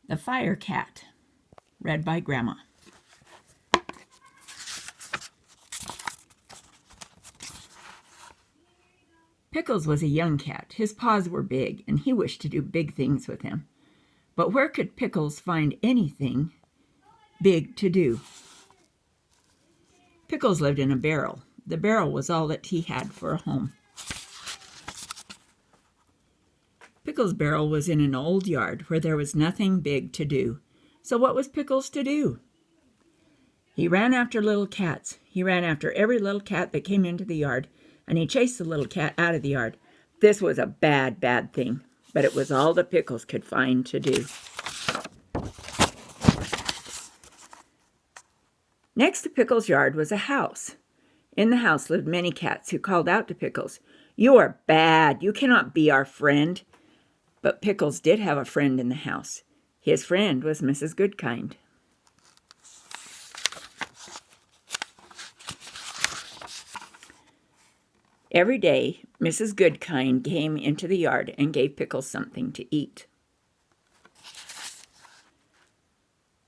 The Fire Cat, read by Grandma. Pickles was a young cat. His paws were big, and he wished to do big things with him. But where could Pickles find anything big to do? Pickles lived in a barrel. The barrel was all that he had for a home. Pickles' barrel was in an old yard where there was nothing big to do. So what was Pickles to do? He ran after little cats. He ran after every little cat that came into the yard, and he chased the little cat out of the yard. This was a bad, bad thing, but it was all that Pickles could find to do. Next to Pickles' yard was a house. In the house lived many cats who called out to Pickles, "You are bad. You cannot be our friend." But Pickles did have a friend in the house. His friend was Mrs. Goodkind. Every day, Mrs. Goodkind came into the yard and gave Pickles something to eat.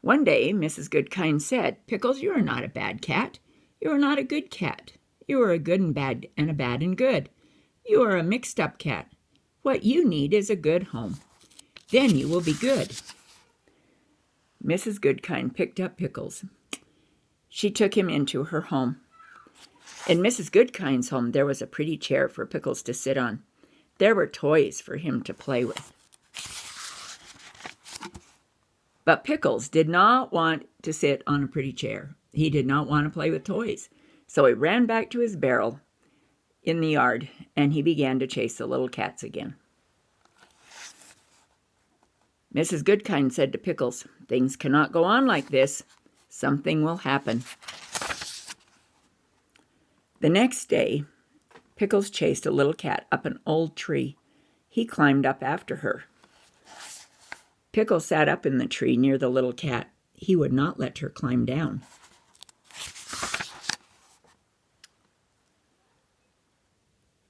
One day, Mrs. Goodkind said, "Pickles, you are not a bad cat. You are not a good cat. You are a good and bad and a bad and good. You are a mixed-up cat. What you need is a good home. Then you will be good." Mrs. Goodkind picked up Pickles. She took him into her home. In Mrs. Goodkind's home, there was a pretty chair for Pickles to sit on. There were toys for him to play with. But Pickles did not want to sit on a pretty chair. He did not want to play with toys. So he ran back to his barrel in the yard, and he began to chase the little cats again. Mrs. Goodkind said to Pickles, "Things cannot go on like this. Something will happen." The next day, Pickles chased a little cat up an old tree. He climbed up after her. Pickles sat up in the tree near the little cat. He would not let her climb down.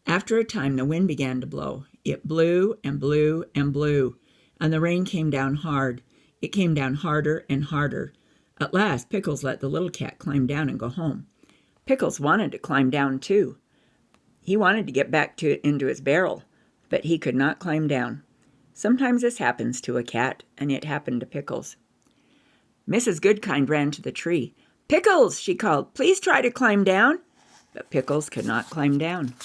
After a time, the wind began to blow. It blew and blew and blew, and the rain came down hard. It came down harder and harder. At last, Pickles let the little cat climb down and go home. Pickles wanted to climb down too. He wanted to get back into his barrel, but he could not climb down. Sometimes this happens to a cat, and it happened to Pickles. Mrs. Goodkind ran to the tree. "Pickles," she called, "please try to climb down." But Pickles could not climb down.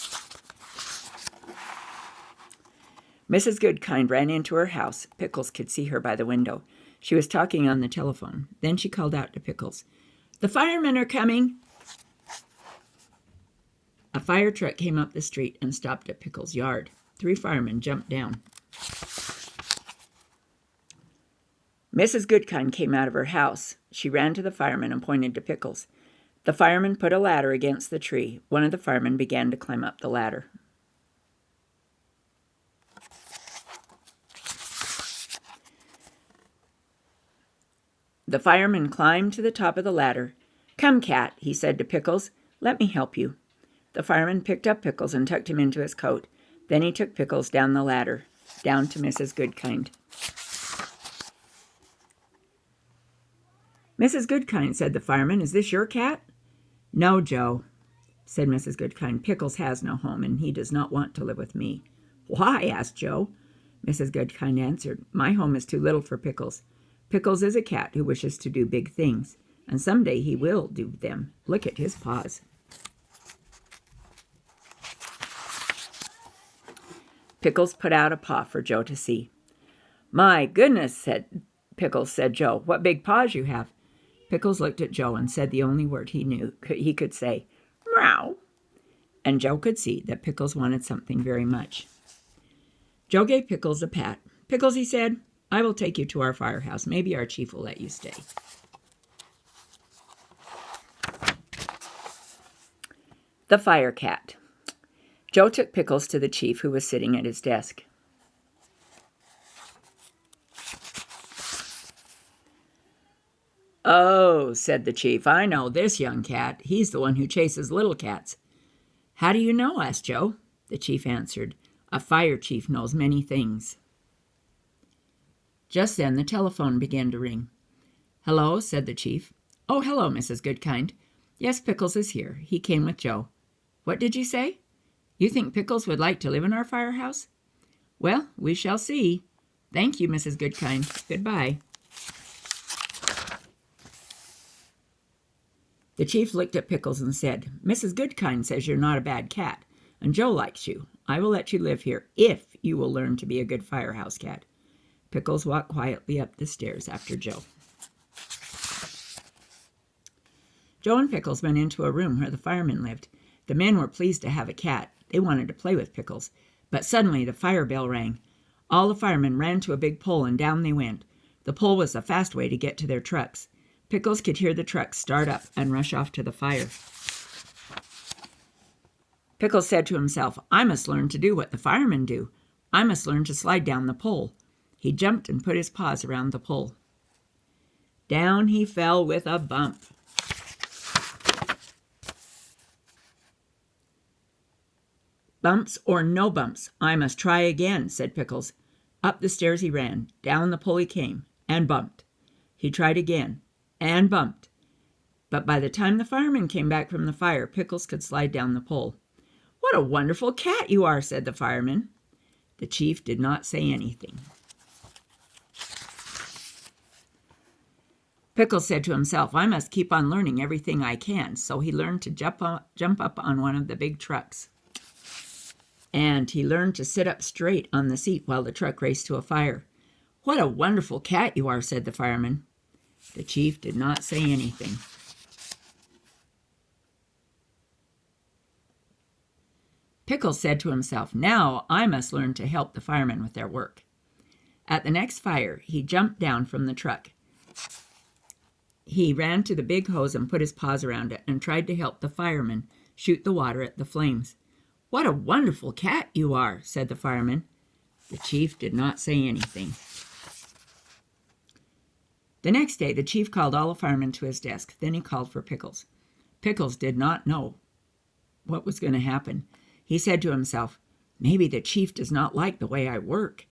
Mrs. Goodkind ran into her house. Pickles could see her by the window. She was talking on the telephone. Then she called out to Pickles, "The firemen are coming." A fire truck came up the street and stopped at Pickles' yard. 3 firemen jumped down. Mrs. Goodkind came out of her house. She ran to the firemen and pointed to Pickles. The firemen put a ladder against the tree. One of the firemen began to climb up the ladder. The fireman climbed to the top of the ladder. "Come, cat," he said to Pickles. "Let me help you." The fireman picked up Pickles and tucked him into his coat. Then he took Pickles down the ladder, down to Mrs. Goodkind. "Mrs. Goodkind," said the fireman, "is this your cat?" "No, Joe," said Mrs. Goodkind. "Pickles has no home, and he does not want to live with me." "Why?" asked Joe. Mrs. Goodkind answered, "My home is too little for Pickles. Pickles is a cat who wishes to do big things, and someday he will do them. Look at his paws." Pickles put out a paw for Joe to see. "My goodness," said Pickles, said Joe, "what big paws you have." Pickles looked at Joe and said the only word he could say, "Meow." And Joe could see that Pickles wanted something very much. Joe gave Pickles a pat. "Pickles," he said, "I will take you to our firehouse. Maybe our chief will let you stay." The Fire Cat. Joe took Pickles to the chief, who was sitting at his desk. "Oh," said the chief, "I know this young cat. He's the one who chases little cats." "How do you know?" asked Joe. The chief answered, "A fire chief knows many things." Just then the telephone began to ring. "Hello," said the chief. "Oh, hello, Mrs. Goodkind. Yes, Pickles is here. He came with Joe." "What did you say? You think Pickles would like to live in our firehouse?" "Well, we shall see. Thank you, Mrs. Goodkind. Goodbye." The chief looked at Pickles and said, "Mrs. Goodkind says you're not a bad cat, and Joe likes you. I will let you live here if you will learn to be a good firehouse cat." Pickles walked quietly up the stairs after Joe. Joe and Pickles went into a room where the firemen lived. The men were pleased to have a cat. They wanted to play with Pickles. But suddenly the fire bell rang. All the firemen ran to a big pole and down they went. The pole was the fast way to get to their trucks. Pickles could hear the trucks start up and rush off to the fire. Pickles said to himself, "I must learn to do what the firemen do. I must learn to slide down the pole." He jumped and put his paws around the pole. Down he fell with a bump. "Bumps or no bumps, I must try again," said Pickles. Up the stairs he ran, down the pole he came, and bumped. He tried again, and bumped. But by the time the firemen came back from the fire, Pickles could slide down the pole. "What a wonderful cat you are," said the fireman. The chief did not say anything. Pickles said to himself, "I must keep on learning everything I can." So he learned to jump up on one of the big trucks. And he learned to sit up straight on the seat while the truck raced to a fire. "What a wonderful cat you are," said the fireman. The chief did not say anything. Pickles said to himself, "Now I must learn to help the firemen with their work." At the next fire, he jumped down from the truck. He ran to the big hose and put his paws around it and tried to help the firemen shoot the water at the flames. "What a wonderful cat you are," said the fireman. The chief did not say anything. The next day, the chief called all the firemen to his desk. Then he called for Pickles. Pickles did not know what was going to happen. He said to himself, "Maybe the chief does not like the way I work.